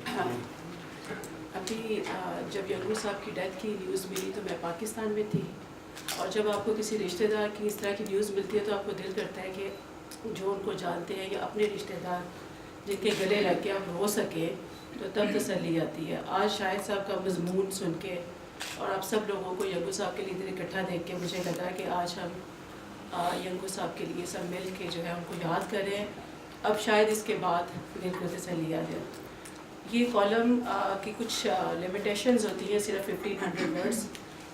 ہاں ابھی جب یگو صاحب کی ڈیتھ کی نیوز ملی تو میں پاکستان میں تھی، اور جب آپ کو کسی رشتہ دار کی اس طرح کی نیوز ملتی ہے تو آپ کو دل کرتا ہے کہ جو ان کو جانتے ہیں یا اپنے رشتہ دار جن کے گلے لگ کے آپ رو سکیں تو تب تسلی آتی ہے۔ آج شاہد صاحب کا مضمون سن کے اور آپ سب لوگوں کو یگو صاحب کے لیے ادھر اکٹھا دیکھ کے مجھے لگا کہ آج ہم یگو صاحب کے لیے سب مل کے جو ہے ان کو یاد کریں۔ اب شاید اس کے بعد دل کو تسلی آ جائے۔ یہ کالم کی کچھ لمیٹیشنز ہوتی ہیں، صرف 1500 ورڈز۔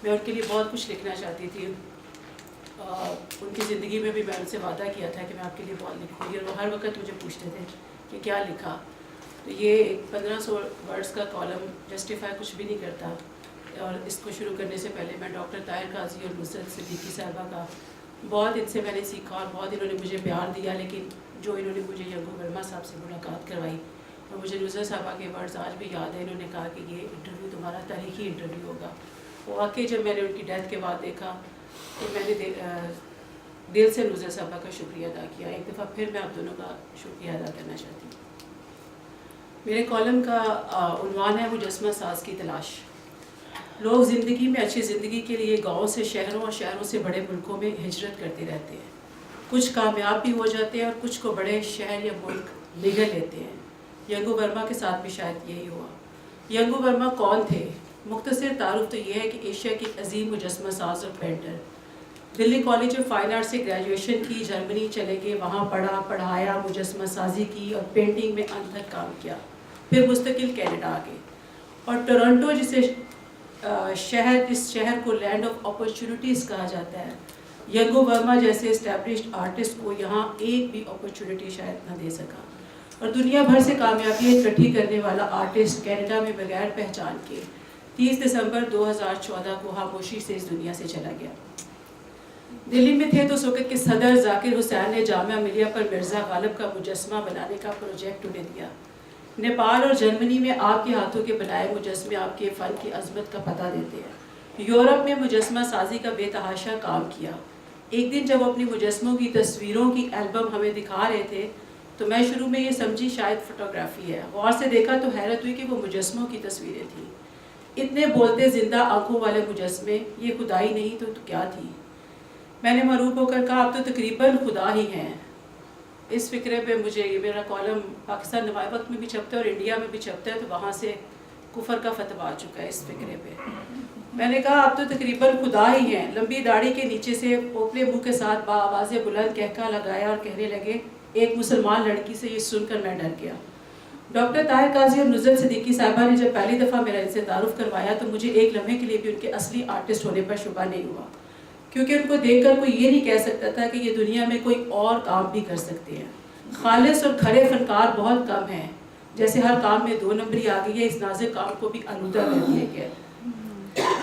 میں ان کے لیے بہت کچھ لکھنا چاہتی تھی، ان کی زندگی میں بھی میں ان سے وعدہ کیا تھا کہ میں آپ کے لیے بہت لکھوں گی، اور وہ ہر وقت مجھے پوچھتے تھے کہ کیا لکھا۔ تو یہ 1500 ورڈز کا کالم جسٹیفائی کچھ بھی نہیں کرتا، اور اس کو شروع کرنے سے پہلے میں ڈاکٹر طاہر قاضی اور نصرت صدیقی صاحبہ کا بہت ان سے میں نے سیکھا اور بہت انہوں نے مجھے پیار دیا، لیکن جو انہوں نے مجھے یگو ورما صاحب سے ملاقات کروائی، اور مجھے نصرت صاحبہ کے ورڈز آج بھی یاد ہیں۔ انہوں نے کہا کہ یہ انٹرویو تمہارا تاریخی انٹرویو ہوگا۔ واقعی جب میں نے ان کی ڈیتھ کے بعد دیکھا تو میں نے دل سے نصرت صاحبہ کا شکریہ ادا کیا۔ ایک دفعہ پھر میں آپ دونوں کا شکریہ ادا کرنا چاہتی ہوں۔ میرے کالم کا عنوان ہے مجسمہ ساز کی تلاش۔ لوگ زندگی میں اچھی زندگی کے لیے گاؤں سے شہروں اور شہروں سے بڑے ملکوں میں ہجرت کرتے رہتے ہیں۔ کچھ کامیاب بھی ہو جاتے ہیں اور کچھ کو بڑے شہر یا ملک نگل لیتے ہیں۔ یگو ورما کے ساتھ بھی شاید یہی ہوا۔ یگو ورما کون تھے؟ مختصر تعارف تو یہ ہے کہ ایشیا کی عظیم مجسمہ ساز اور painter. Delhi college of fine art سے گریجویشن کی، جرمنی چلے گئے، وہاں پڑھایا، مجسمہ سازی کی اور پینٹنگ میں انت تک کام کیا۔ پھر مستقل کینیڈا آ گئے، اور ٹورنٹو اس شہر کو لینڈ آف اپرچونٹیز کہا جاتا ہے۔ یگو ورما جیسے اسٹیبلشڈ آرٹسٹ کو یہاں ایک بھی اپرچونٹی شاید نہ دے سکا، اور دنیا بھر سے کامیابیاں اکٹھی کرنے والا آرٹسٹ کینیڈا میں بغیر پہچان کے 30 دسمبر 2014 کو خاموشی سے اس دنیا سے چلا گیا۔ دلی میں تھے تو اس وقت کے صدر ذاکر حسین نے جامعہ ملیہ پر مرزا غالب کا مجسمہ بنانے کا پروجیکٹ انہیں دیا۔ نیپال اور جرمنی میں آپ کے ہاتھوں کے بنائے مجسمے آپ کے فن کی عظمت کا پتہ دیتے ہیں۔ یورپ میں مجسمہ سازی کا بے تحاشا کام کیا۔ ایک دن جب اپنی مجسموں کی تصویروں کی البم ہمیں دکھا رہے تھے تو میں شروع میں یہ سمجھی شاید فوٹوگرافی ہے۔ غور سے دیکھا تو حیرت ہوئی کہ وہ مجسموں کی تصویریں تھیں۔ اتنے بولتے زندہ آنکھوں والے مجسمے، یہ خدائی نہیں تو کیا تھی؟ میں نے مغروب ہو کر کہا اب تو تقریباً خدا ہی ہیں۔ اس فکرے پہ مجھے یہ میرا کالم پاکستان نوائے وقت میں بھی چھپتا ہے اور انڈیا میں بھی چھپتا ہے، تو وہاں سے کفر کا فتویٰ آ چکا ہے اس فکرے پہ۔ میں نے کہا اب تو تقریباً خدا ہی ہیں۔ لمبی داڑھی کے نیچے سے پوپلے منہ کے ساتھ بآواز بلند کہکا لگایا اور کہنے لگے، ایک مسلمان لڑکی سے یہ سن کر میں ڈر گیا۔ ڈاکٹر طاہر قاضی اور نصرت صدیقی صاحبہ نے جب پہلی دفعہ میرا ان سے تعارف کروایا تو مجھے ایک لمحے کے لیے بھی ان کے اصلی آرٹسٹ ہونے پر شبہ نہیں ہوا، کیونکہ ان کو دیکھ کر کوئی یہ نہیں کہہ سکتا تھا کہ یہ دنیا میں کوئی اور کام بھی کر سکتے ہیں۔ خالص اور کھڑے فنکار بہت کم ہیں، جیسے ہر کام میں 2 نمبری آ گئی ہے، اس نازک کام کو بھی آلودہ کر دیا گیا۔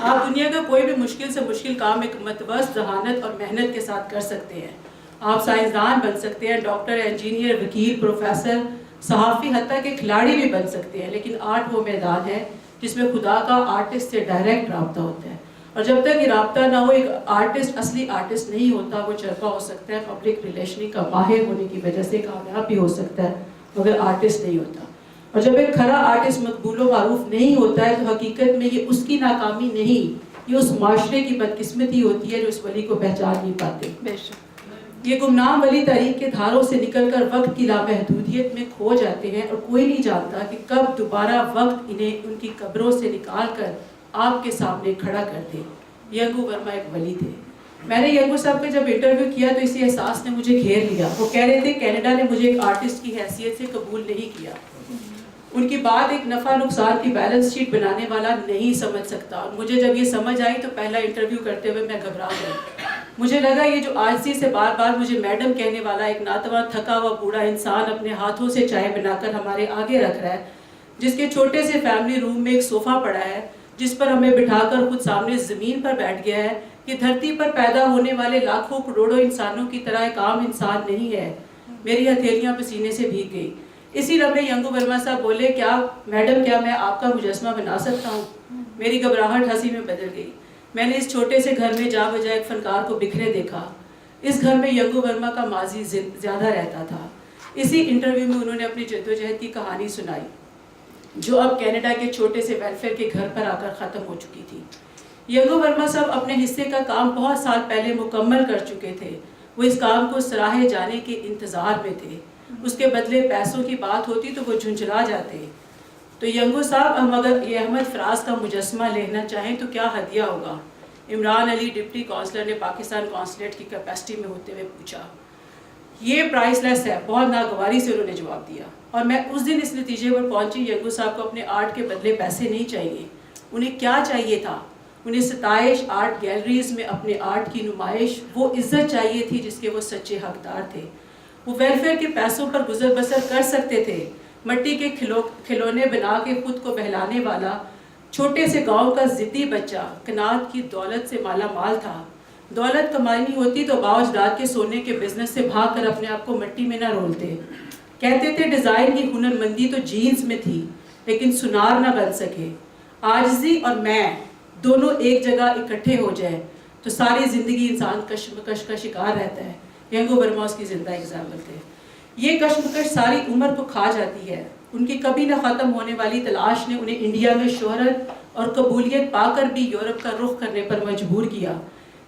آپ دنیا کا کوئی بھی مشکل سے مشکل کام ایک متوسط ذہانت اور محنت کے ساتھ کر سکتے ہیں۔ آپ سائنسدان بن سکتے ہیں، ڈاکٹر، انجینئر، وکیل، پروفیسر، صحافی، حتیٰ کہ کھلاڑی بھی بن سکتے ہیں، لیکن آرٹ وہ میدان ہے جس میں خدا کا آرٹسٹ سے ڈائریکٹ رابطہ ہوتا ہے، اور جب تک یہ رابطہ نہ ہو ایک آرٹسٹ اصلی آرٹسٹ نہیں ہوتا۔ وہ چرپا ہو سکتا ہے، پبلک ریلیشننگ کا ماہر ہونے کی وجہ سے کامیاب بھی ہو سکتا ہے، مگر آرٹسٹ نہیں ہوتا۔ اور جب ایک کھرا آرٹسٹ مقبول و معروف نہیں ہوتا ہے تو حقیقت میں یہ اس کی ناکامی نہیں، یہ اس معاشرے کی بدقسمتی ہوتی ہے جو اس ولی کو پہچان نہیں پاتے۔ یہ گمنام ولی تاریخ کے دھاروں سے نکل کر وقت کی لامحدودیت میں کھو جاتے ہیں، اور کوئی نہیں جانتا کہ کب دوبارہ وقت انہیں ان کی قبروں سے نکال کر آپ کے سامنے کھڑا کر دے۔ یگو ورما ایک ولی تھے۔ میں نے یگو صاحب کا جب انٹرویو کیا تو اسی احساس نے مجھے گھیر لیا۔ وہ کہہ رہے تھے کینیڈا نے مجھے ایک آرٹسٹ کی حیثیت سے قبول نہیں کیا۔ ان کی بات ایک نفع نقصان کی بیلنس شیٹ بنانے والا نہیں سمجھ سکتا، اور مجھے جب یہ سمجھ آئی تو پہلا انٹرویو کرتے ہوئے میں گھبرا گئی۔ مجھے لگا یہ جو عاجزی سے بار بار مجھے میڈم کہنے والا ایک ناتواں تھکا ہوا بوڑھا انسان اپنے ہاتھوں سے چائے بنا کر ہمارے آگے رکھ رہا ہے، جس کے چھوٹے سے فیملی روم میں ایک صوفہ پڑا ہے جس پر ہمیں بٹھا کر خود سامنے زمین پر بیٹھ گیا ہے، یہ دھرتی پر پیدا ہونے والے لاکھوں کروڑوں انسانوں کی طرح ایک عام انسان نہیں ہے۔ میری ہتھیلیاں پسینے سے بھیگ گئی۔ اسی لمحے یگو ورما صاحب بولے، کیا میڈم، کیا میں آپ کا مجسمہ بنا سکتا ہوں؟ میری گھبراہٹ ہنسی میں بدل گئی۔ میں نے اس چھوٹے سے گھر میں جا بجا ایک فنکار کو بکھرے دیکھا۔ اس گھر میں یگو ورما کا ماضی زیادہ رہتا تھا۔ اسی انٹرویو میں انہوں نے اپنی جدوجہد کی کہانی سنائی۔ جو اب کینیڈا کے چھوٹے سے ویلفیئر کے گھر پر آ کر ختم ہو چکی تھی۔ ینگو ورما صاحب اپنے حصے کا کام بہت سال پہلے مکمل کر چکے تھے، وہ اس کام کو سراہے جانے کے انتظار میں تھے، اس کے بدلے پیسوں کی بات ہوتی تو وہ جھنجھلا جاتے۔ تو ینگو صاحب ہم اگر یہ احمد فراز کا مجسمہ لینا چاہیں تو کیا ہدیہ ہوگا؟ عمران علی ڈپٹی کونسلر نے پاکستان کونسلیٹ کی کیپیسٹی میں ہوتے ہوئے پوچھا۔ یہ پرائز لیس ہے، بہت ناگواری سے انہوں نے جواب دیا، اور میں اس دن اس نتیجے پر پہنچی ینگو صاحب کو اپنے آرٹ کے بدلے پیسے نہیں چاہیے۔ انہیں کیا چاہیے تھا؟ انہیں ستائش آرٹ گیلریز میں اپنے آرٹ کی نمائش، وہ عزت چاہیے تھی جس کے وہ سچے حقدار تھے۔ وہ ویلفیئر کے پیسوں پر گزر بسر کر سکتے تھے۔ مٹی کے کھلونے بنا کے خود کو بہلانے والا چھوٹے سے گاؤں کا ضدی بچہ کنات کی دولت سے مالا مال تھا۔ دولت کمانی ہوتی تو باوجھ رات کے سونے کے بزنس سے بھاگ کر اپنے آپ کو مٹی میں نہ رولتے۔ کہتے تھے ڈیزائن کی ہنر مندی تو جینز میں تھی، لیکن سنار نہ بن سکے۔ عاجزی اور میں دونوں ایک جگہ اکٹھے ہو جائے تو ساری زندگی انسان کشمکش کا شکار رہتا ہے۔ ینگو ورما اس کی زندہ ایگزامپل تھے۔ یہ کشمکش ساری عمر کو کھا جاتی ہے۔ ان کی کبھی نہ ختم ہونے والی تلاش نے انہیں انڈیا میں شہرت اور قبولیت پا کر بھی یورپ کا رخ کرنے پر مجبور کیا۔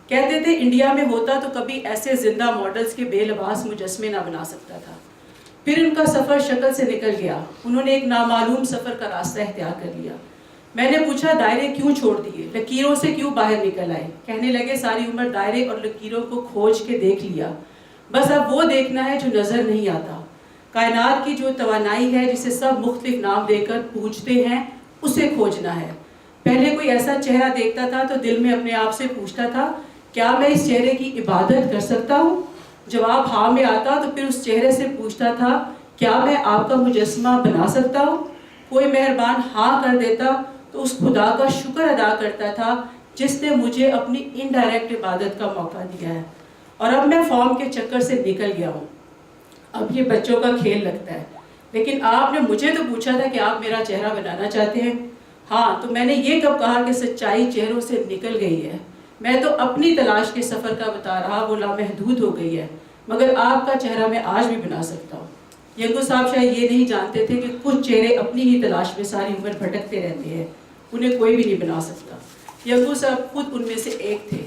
کہتے تھے انڈیا میں ہوتا تو کبھی ایسے زندہ ماڈلز کے بے لباس مجسمے نہ بنا سکتا تھا۔ پھر ان کا سفر شکل سے نکل گیا، انہوں نے ایک نامعلوم سفر کا راستہ اختیار کر لیا۔ میں نے پوچھا دائرے کیوں چھوڑ دیے، لکیروں سے کیوں باہر نکل آئے؟ کہنے لگے ساری عمر دائرے اور لکیروں کو کھوج کے دیکھ لیا، بس اب وہ دیکھنا ہے جو نظر نہیں آتا۔ کائنات کی جو توانائی ہے جسے سب مختلف نام دے کر پوجتے ہیں، اسے کھوجنا ہے۔ پہلے کوئی ایسا چہرہ دیکھتا تھا تو دل میں اپنے آپ سے پوچھتا تھا کیا میں اس چہرے کی عبادت کر سکتا ہوں؟ جواب ہاں میں آتا تو پھر اس چہرے سے پوچھتا تھا کیا میں آپ کا مجسمہ بنا سکتا ہوں؟ کوئی مہربان ہاں کر دیتا تو اس خدا کا شکر ادا کرتا تھا جس نے مجھے اپنی انڈائریکٹ عبادت کا موقع دیا ہے۔ اور اب میں فارم کے چکر سے نکل گیا ہوں، اب یہ بچوں کا کھیل لگتا ہے۔ لیکن آپ نے مجھے تو پوچھا تھا کہ آپ میرا چہرہ بنانا چاہتے ہیں؟ ہاں، تو میں نے یہ کب کہا کہ سچائی چہروں سے نکل گئی ہے؟ میں تو اپنی تلاش کے سفر کا بتا رہا، وہ لامحدود ہو گئی ہے، مگر آپ کا چہرہ میں آج بھی بنا سکتا ہوں۔ ینگو صاحب شاید یہ نہیں جانتے تھے کہ کچھ چہرے اپنی ہی تلاش میں ساری عمر بھٹکتے رہتے ہیں، انہیں کوئی بھی نہیں بنا سکتا۔ ینگو صاحب خود ان میں سے ایک تھے۔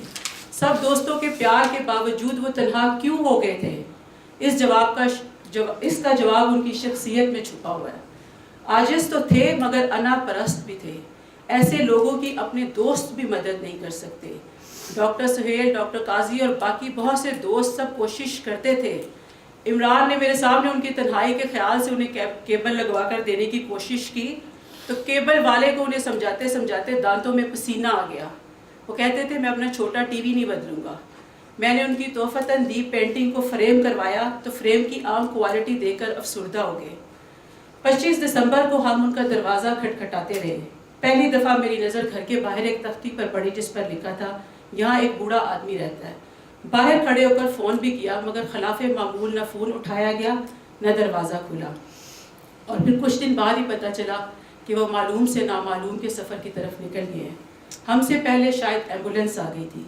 سب دوستوں کے پیار کے باوجود وہ تنہا کیوں ہو گئے تھے؟ اس کا جواب ان کی شخصیت میں چھپا ہوا ہے۔ عاجز تو تھے مگر انا پرست بھی تھے۔ ایسے لوگوں کی اپنے دوست بھی مدد نہیں کر سکتے۔ ڈاکٹر سہیل، ڈاکٹر قاضی اور باقی بہت سے دوست سب کوشش کرتے تھے۔ عمران نے میرے سامنے ان کی تنہائی کے خیال سے انہیں کیبل لگوا کر دینے کی کوشش کی تو کیبل والے کو انہیں سمجھاتے سمجھاتے دانتوں میں پسینہ آ گیا۔ وہ کہتے تھے میں اپنا چھوٹا ٹی وی نہیں بدلوں گا۔ میں نے ان کی تحفتاً دی پینٹنگ کو فریم کروایا تو فریم کی عام کوالٹی دیکھ کر افسردہ ہو گئے۔ 25 دسمبر کو ہم ان کا دروازہ کھٹکھٹاتے رہے۔ پہلی دفعہ میری نظر گھر کے باہر ایک تختی پر پڑی جس پر لکھا تھا یہاں ایک بوڑھا آدمی رہتا ہے۔ باہر کھڑے ہو کر فون بھی کیا مگر خلاف معمول نہ فون اٹھایا گیا نہ دروازہ کھلا۔ اور پھر کچھ دن بعد ہی پتہ چلا کہ وہ معلوم سے نامعلوم کے سفر کی طرف نکل گئے ہیں۔ ہم سے پہلے شاید ایمبولینس آ گئی تھی،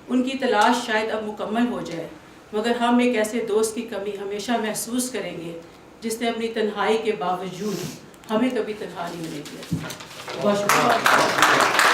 ان کی تلاش شاید اب مکمل ہو جائے، مگر ہم ایک ایسے دوست کی کمی ہمیشہ محسوس کریں گے جس نے اپنی تنہائی کے باوجود ہمیں کبھی تنہا نہیں ہونے دیا۔ بہت شکریہ۔